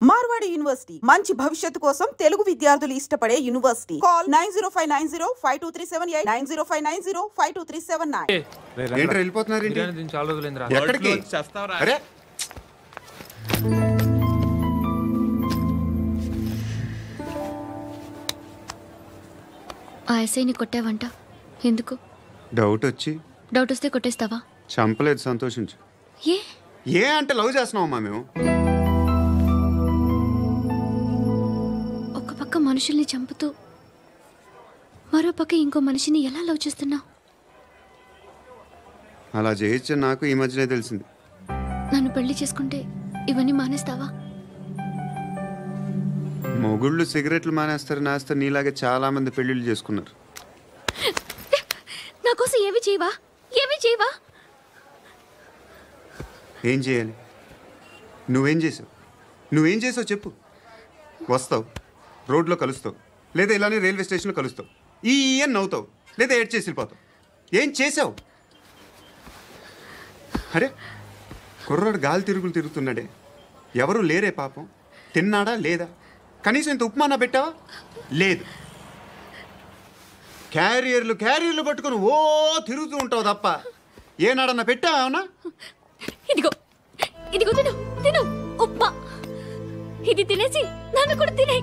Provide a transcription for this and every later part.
Marwadi university మంచి భవిష్యత్తు కోసం తెలుగు విద్యార్థులు ఇష్టపడే యూనివర్సిటీ. కాల్ 9059052378 9059052379. ఏంట్రా వెళ్ళిపోతున్నారు ఏంటి? చాలా రోజులైందిరా. ఎక్కడికి? అరే ఆ ఎస్ఐని కొట్టావంట, ఎందుకు? డౌట్ వచ్చి. డౌట్ వస్తే కొట్టేస్తావా? చంపలేదు, సంతోషించు. ఏ అంటే లవ్ చేస్తున్నావమ్మా మేము. ఒక పక్క మనుషుల్ని చంపుతూ మరో పక్క ఇంకో మనిషిని ఎలా లవ్ చేస్తున్నావు? అలా చేయొచ్చు నాకు ఈ మధ్యనే తెలిసింది. నన్ను పెళ్లి చేసుకుంటే ఇవన్నీ మానేస్తావా? మొగుళ్ళు సిగరెట్లు మానేస్తారు, నేస్తారు. నీలాగే చాలా మంది పెళ్లిళ్ళు చేసుకున్నారు. నా కోసం ఏమి చేయవా? ఏమి చేయవా? ఏం చేయాలి? నువ్వేం చేసావు చెప్పు. వస్తావు, రోడ్లో కలుస్తావు, లేదా ఇలానే రైల్వే స్టేషన్లో కలుస్తావు, ఈ అని నవ్వుతావు, లేదా ఏడ్ చేసి వెళ్ళిపోతావు. ఏం చేసావు? అరే కుర్రాడు గాలి తిరుగుతున్నాడే, ఎవరు లేరే పాపం. తిన్నాడా లేదా? కనీసం ఇంత ఉప్మానా పెట్టావా? లేదు. క్యారియర్లు పట్టుకుని ఓ తిరుగుతూ ఉంటావు తప్ప ఏనాడన్నా పెట్టావా? అవునా? ఇదిగో తిను తిను, ఉప్మా. ఇది తినేసి నన్ను కూడా తినే.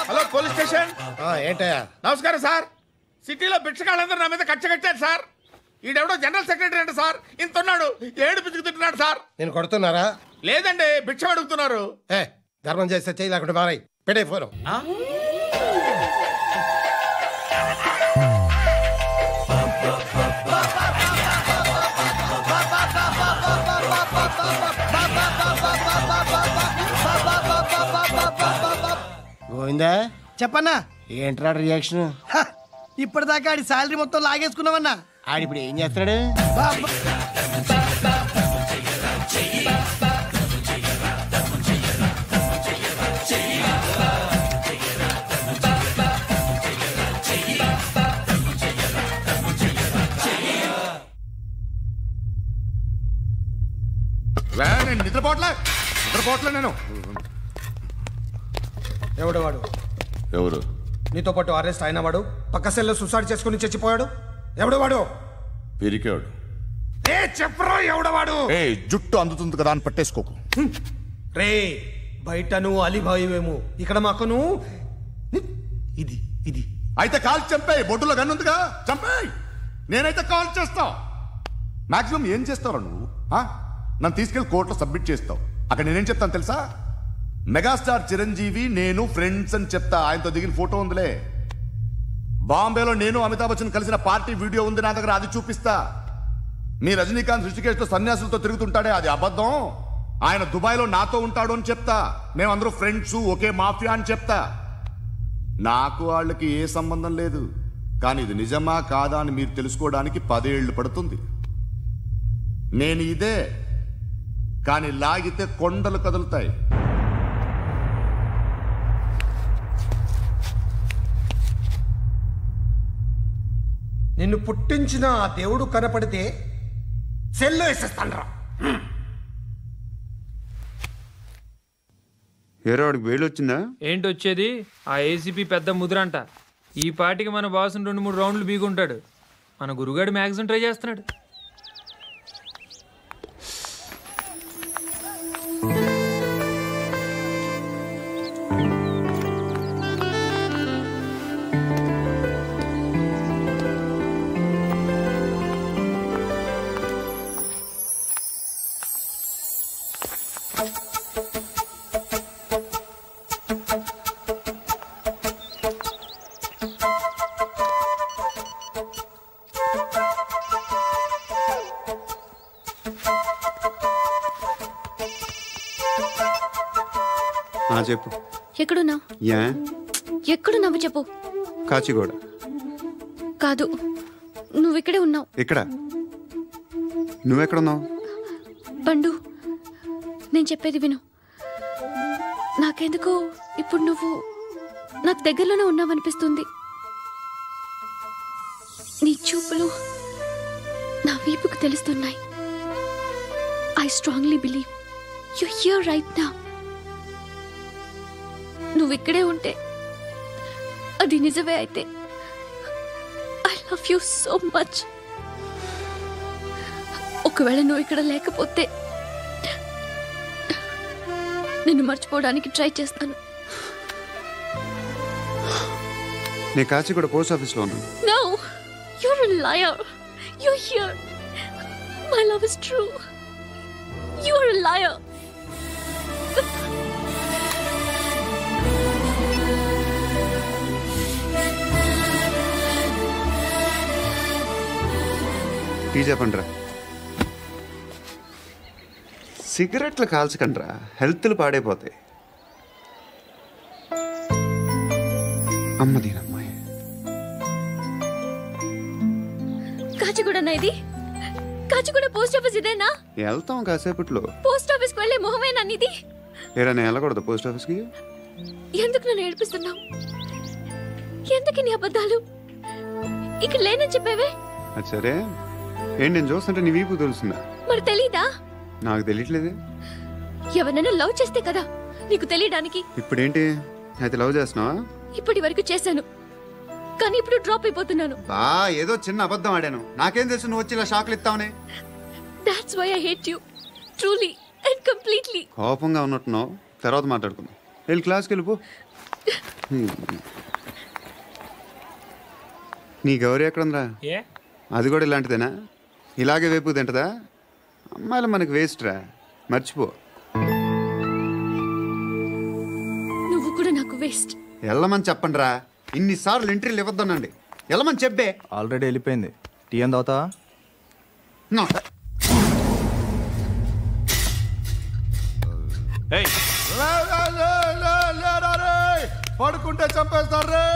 Hello police station. ఏంటయ్యా? నమస్కారం సార్. సిటీలో భిక్షకాళ్ళందరూ నా మీద కక్ష కట్టారు సార్. ఈడెవడో జనరల్ సెక్రటరీ అంట సార్. ఇంత ఉన్నాడు, ఏడు పిచ్చుకు తింటున్నాడు సార్. నేను కొడుతున్నారా? లేదండి, భిక్ష అడుగుతున్నారు. ధర్మం చేస్తే చేయి, లేకుండా మారాయి. పెట్టే ఫోను. గోవిందా, చెప్పన్నా. ఏంట్రా రియాక్షన్? ఇప్పటిదాకా ఆడి శాలరీ మొత్తం లాగేసుకున్నావన్నా. ఆడిప్పుడు ఏం చేస్తున్నాడు? నిద్రపోట్లే నేను. ఎవడు వాడు? ఎవరు? నీతో పాటు అరెస్ట్ అయిన వాడు, పక్క సెల్లో సూసైడ్ చేసుకుని చచ్చిపోయాడు. ఎవడు వాడు? పిరికాడు. చెప్పరా ఎవడవాడు? జుట్టు అందుతుంది కదా అని పట్టేసుకోకు. రే బయట నువ్వు అలీబాయివేమో, ఇక్కడ మాకు నువ్వు ఇది ఇది. అయితే కాల్ చంపేయి, బొడ్డులో గన్నుందిగా చంపేయి. నేనైతే కాల్ చేస్తా. మాక్సిమం ఏం చేస్తావు నువ్వు? నన్ను తీసుకెళ్లి కోర్టులో సబ్మిట్ చేస్తావు. అక్కడ నేనేం చెప్తాను తెలుసా? మెగాస్టార్ చిరంజీవి నేను ఫ్రెండ్స్ అని చెప్తా. ఆయనతో దిగిన ఫోటో ఉందిలే. బాంబేలో నేను అమితాబ్ బచ్చన్ కలిసిన పార్టీ వీడియో ఉంది నా దగ్గర, అది చూపిస్తా. మీ రజనీకాంత్ ఋషికేశ్తో సన్యాసులతో తిరుగుతుంటాడే, అది అబద్ధం. ఆయన దుబాయ్లో నాతో ఉంటాడు అని చెప్తా. మేమందరూ ఫ్రెండ్స్, ఒకే మాఫియా అని చెప్తా. నాకు వాళ్ళకి ఏ సంబంధం లేదు. కానీ ఇది నిజమా కాదా అని మీరు తెలుసుకోవడానికి 10 ఏళ్ళు పడుతుంది. నేను ఇదే, కానీ లాగితే కొండలు కదులుతాయి. నిన్ను పుట్టించిన ఆ దేవుడు కనపడితే సెల్లో వేసేస్తానరా. ఏరోడికి వేలు వచ్చిందా? ఏంటి వచ్చేది? ఆ ఏసీపీ పెద్ద ముద్రంట. ఈ పాటికి మన బాసును 2-3 రౌండ్లు బీగుంటాడు. మన గురుగాడు మ్యాక్సిమం ట్రై చేస్తున్నాడు. చెప్పు. ఎక్కడున్నావు? ఎక్కడున్నావు చెప్పు. కాచిగూడ. కాదు, నువ్వు ఇక్కడే ఉన్నావు. ఇక్కడ? నువ్వెక్కడున్నావు? పండు, నేను చెప్పేది విను. నాకెందుకో ఇప్పుడు నువ్వు నాకు దగ్గరలోనే ఉన్నావనిపిస్తుంది. నీ చూపులు నా వీపుకు తెలుస్తున్నాయి. I strongly believe you here right now. నువ్వు ఇక్కడే ఉంటే అది నిజమే అయితే I love you so much. ఒకవేళ నువ్వు ఇక్కడ లేకపోతే నిన్ను మర్చిపోవడానికి ట్రై చేస్తాను. నేను కాచిగూడ పోస్ట్ ఆఫీస్లో ఉన్నాను. No, you're a liar. You're here. My love is true. You're a liar. Tea చెప్పండిరా. సిగరెట్లు కాల్చకండ్రా, హెల్త్లు పాడైపోతాయి. అమ్మ దీనమ్మాయి. కాచిగూడనా ఇది? కాచిగూడ పోస్ట్ ఆఫీస్ ఇదేనా? వెళ్తాం కాసేపట్లో. పోస్ట్ ఆఫీస్ కి వెళ్ళే మొహమేనా నీది? ఏరా నేను వెళ్ళకూడదు పోస్ట్ ఆఫీస్కి? ఎందుకు నన్ను ఏడిపిస్తున్నావు? ఎందుకు నీ అబద్ధాలు? ఇక్కడ లేనని చెప్పేవే. అది సరే, ఏంటి నేను చూస్తుంటే నీ వీపు తెలుస్తుందా? మరి తెలీదా? నాకు తెలియట్లేదే. ఎవరైనా లవ్ చేస్తే కదా నీకు తెలియడానికి. ఇప్పుడేంటి అయితే లవ్ చేస్తున్నావా? ఇప్పటి వరకు చేశాను, కానీ ఇప్పుడు డ్రాప్ అయిపోతున్నాను. ఏదో చిన్న అబద్ధం ఆడాను. నాకేం తెలుసు నువ్వు వచ్చి ఇలా షాక్లు ఇస్తావని. That's why I hate you. Truly and completely. కోపంగా ఉన్నట్టున్నావు, తర్వాత మాట్లాడుకుందాం. వెళ్ళి క్లాస్కి వెళ్ళిపో. నీ గౌరీ ఎక్కడుందా? అది కూడా ఇలాంటిదేనా? ఇలాగే వేపు తింటదా? అమ్మాయిలు మనకి వేస్ట్ రా, మర్చిపో. నువ్వు కూడా నాకు వేస్ట్. వెళ్ళమని చెప్పండి రా. ఇన్నిసార్లు ఎంట్రీలు ఇవ్వద్దనండి. వెళ్ళమని చెప్పే. ఆల్రెడీ వెళ్ళిపోయింది. టీ అని తాగుతావా? పడుకుంటే చంపేస్తారు రే.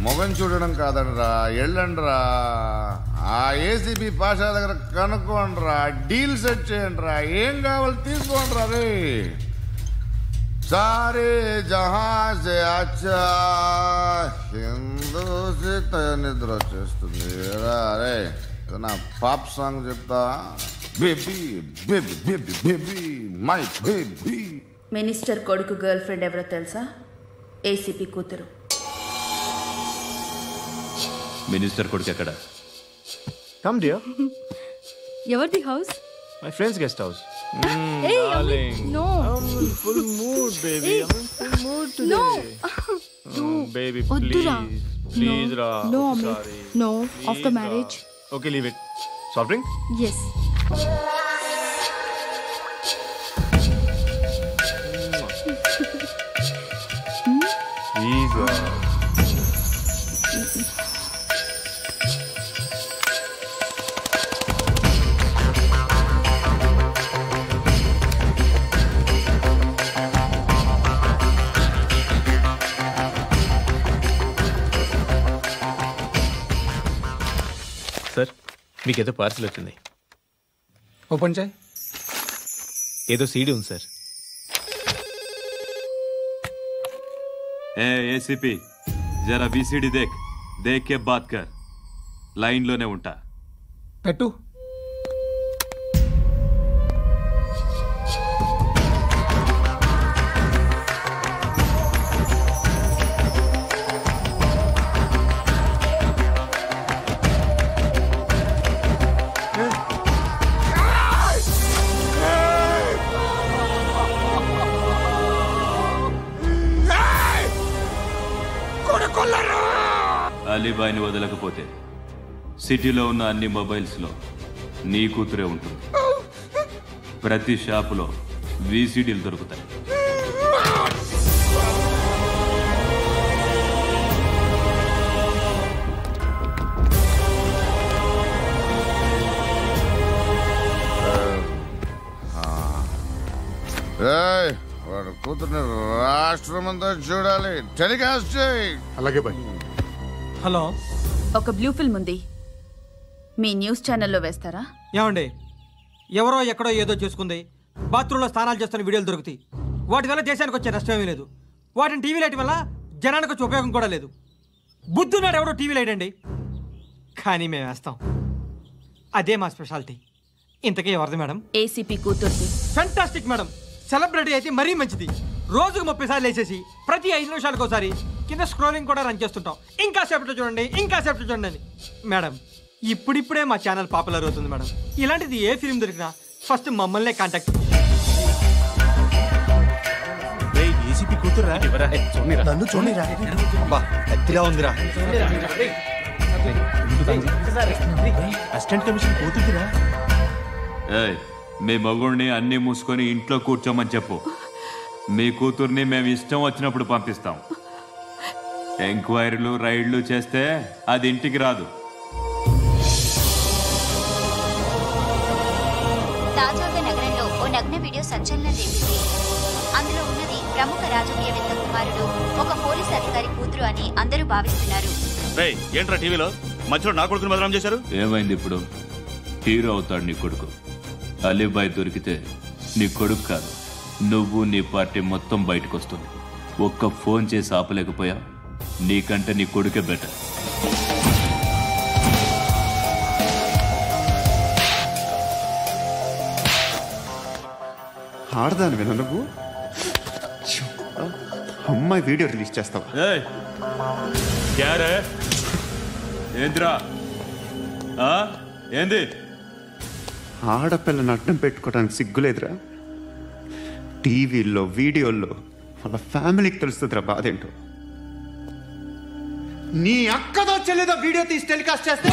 మొగం చూడడం కాదండ్రా, వెళ్ళండ్రా. ఆ ఏసీబీ పాషా దగ్గర కనుక్కోండ్రా, డీల్ సెట్ చేయండిరా, ఏం కావాలి తీసుకోండిరా రే. సారే జహాజే అచ్చా హిందూ నిద్ర వచ్చేస్తుంది రే. నా పాప్ సాంగ్ చెప్తా. Baby baby baby baby my baby. Minister కొడుకు గర్ల్ ఫ్రెండ్ ఎవరో తెలుసా? ఏసీపీ కూతురు. మినిస్టర్ కొడుకు ఎక్కడ? Come dear. ఎవరిది house? My friends guest house. Hey, no. I'm in full mood, baby. I'm in full mood today. No. Baby, Oddura. please, Ra. No, Sorry. no. Please, After Ra. marriage. Okay, leave it. Soft drink? Yes. Please, Ra. Sir, మీకేదో parcel వచ్చింది. Open చేయి. ఏదో CD ఉంది sir. ACP జరా VCD దేక్ కే బాత్ కర్. లైన్ లోనే ఉంటా. పెట్టు. అలీబాయిని వదలకపోతే సిటీలో ఉన్న అన్ని మొబైల్స్లో నీ కూతురే ఉంటుంది. ప్రతి షాపులో వీసీడీలు దొరుకుతాయి. కూతుర్ని రాష్ట్రమంతా చూడాలి. టెలికాస్ట్ చేయి. అలాగే బాయ్. హలో, ఒక బ్లూ ఫిల్మ్ ఉంది, మీ న్యూస్ ఛానల్లో వేస్తారా? ఏమండి, ఎవరో ఎక్కడో ఏదో చేసుకుంది, బాత్రూంలో స్నానాలు చేస్తున్న వీడియోలు దొరుకుతాయి. వాటి వల్ల దేశానికి వచ్చే నష్టం ఏమీ లేదు. వాటిని టీవీ లైట్ వల్ల జనానికి వచ్చే ఉపయోగం కూడా లేదు. బుద్ధున్నాడు ఎవడో టీవీ లైట్ అండి, కానీ మేము వేస్తాం. అదే మా స్పెషాలిటీ. ఇంతకీ ఎవరిది మేడం? ఏసీపీ కూతుర్ది. Fantastic madam. సెలబ్రిటీ అయితే మరీ మంచిది. రోజుకు 30 సార్లు వేసేసి ప్రతి 5 నిమిషాలకు ఒకసారి కింద స్క్రోలింగ్ కూడా రన్ చేస్తుంటాం. ఇంకా సేపట్లో చూడండి, ఇంకా సేపట్లో చూడండి అని. మేడం, ఇప్పుడిప్పుడే మా ఛానల్ పాపులర్ అవుతుంది మేడం. ఇలాంటిది ఏ ఫిల్మ్ దొరికినా ఫస్ట్ మమ్మల్నే కాంటాక్ట్. ఏసీపీ కూతురా? నన్ను చూడరా, ఎత్తిలా ఉందిరా. Assistant commission కూతురురా. మీ మగుడిని అన్ని మూసుకొని ఇంట్లో కూర్చోమని చెప్పు. మీ కూతుర్ని మేము ఇష్టం వచ్చినప్పుడు పంపిస్తాం. ఎంక్వైరీలు రైడ్లు చేస్తే అది ఇంటికి రాదు. తాజాగా నగరంలో ఓ నగ్న వీడియో సంచలనం రేపింది. అందులో ఉన్నది ప్రముఖ రాజకీయవేత్త కుమారుడు, ఒక పోలీస్ అధికారి కూతురు అని అందరూ భావిస్తున్నారు. ఏంట్రా టీవీలో మధ్యలో నా కొడుకుని బదనాం చేశారు? ఏమైంది ఇప్పుడు? హీరో అవుతాడు నీ కొడుకు. అలీబాయ్ దొరికితే నీ కొడుకు కాదు, నువ్వు నీ పార్టీ మొత్తం బయటకు వస్తుంది. ఒక్క ఫోన్ చేసి ఆపలేకపోయా, నీకంటే నీ కొడుకే బెటర్. ఆడదాని విన నువ్వు అమ్మాయి వీడియో రిలీజ్ చేస్తావా? ఏంద్రా ఏంది? ఆడపిల్లని అడ్డం పెట్టుకోవడానికి సిగ్గులేదురా? టీవీల్లో వీడియోల్లో వాళ్ళ ఫ్యామిలీకి తెలుస్తుందిరా బాధేంటో. నీ అక్కదో చెల్లిదో వీడియో తీసి టెలికాస్ట్ చేస్తే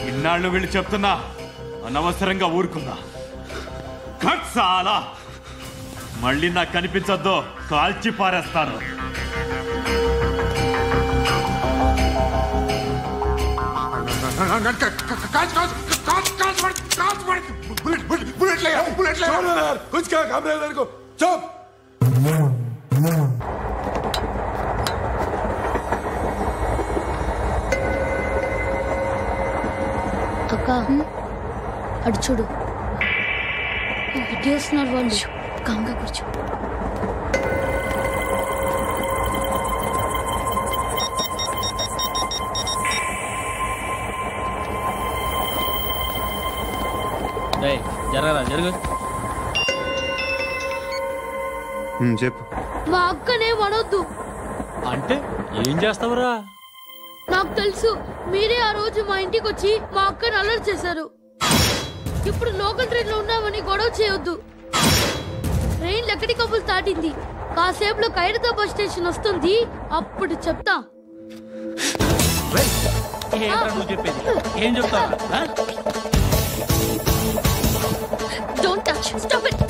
ఇన్నాళ్ళు వీళ్ళు చెప్తున్నా అనవసరంగా ఊరుకున్నా. చాలా మళ్ళీ నాకు కనిపించొద్దు, కాల్చి పారేస్తాను. అక్క, అడు చూడు, ఇటేస్తున్నారు వాళ్ళు. కాంగా కూర్చో. జరగరా, జరుగు. చెప్పు. మా అక్కనే వనొద్దు అంటే ఏం చేస్తావురా? నాకు తెలుసు, మీరే ఆ రోజు మా ఇంటికి వచ్చి మా అక్కని అల్లరి చేశారు. ఇప్పుడు లోకల్ ట్రైన్ లో ఉన్నామని గొడవ చేయొద్దు. ట్రైన్ లక్కడి కప్పులు దాటింది, కాసేపులో ఖైరతాబాద్ స్టేషన్ వస్తుంది, అప్పుడు చెప్తా. ఏం చెప్తావు? Don't touch, stop it.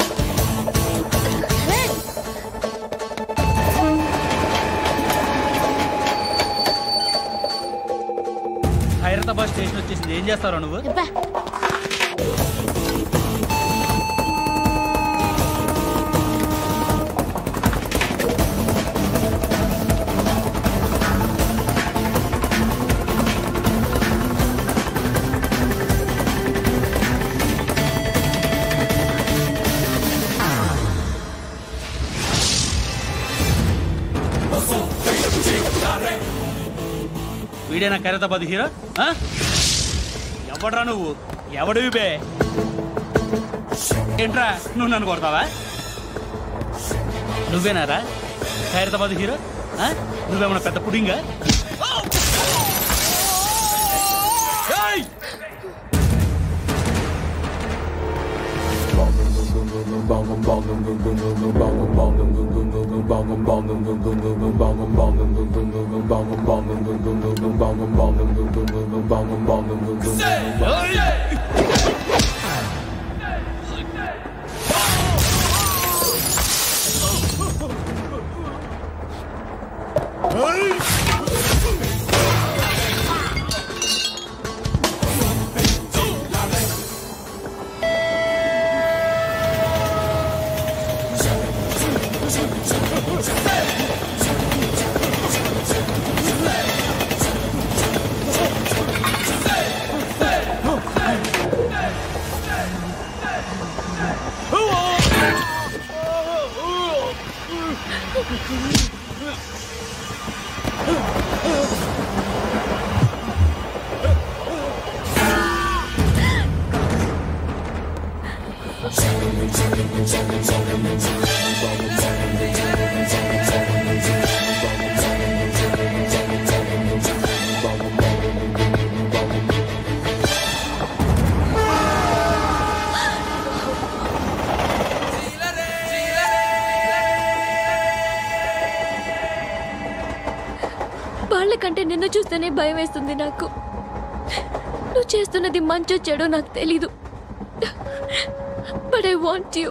Khairatabad station వచ్చేసింది, ఏం చేస్తావు నువ్వు? వీడేనా ఖైరతాబాద్ హీరో? ఎవడరా నువ్వు? ఎవడివి బే? ఏంట్రా నువ్వు నన్ను కొడతావా? నువ్వేనారా ఖైరతాబాద్ హీరో? నువ్వేమన్నా పెద్ద పుడింగా? వాళ్ళకంటే నిన్ను చూస్తేనే భయం వేస్తుంది నాకు. నువ్వు చేస్తున్నది మంచో చెడో నాకు తెలీదు. But I want you.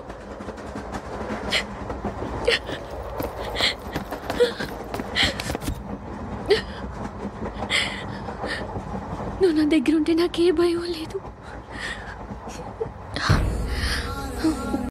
నువ్వు నా దగ్గర ఉంటే నాకే భయం లేదు.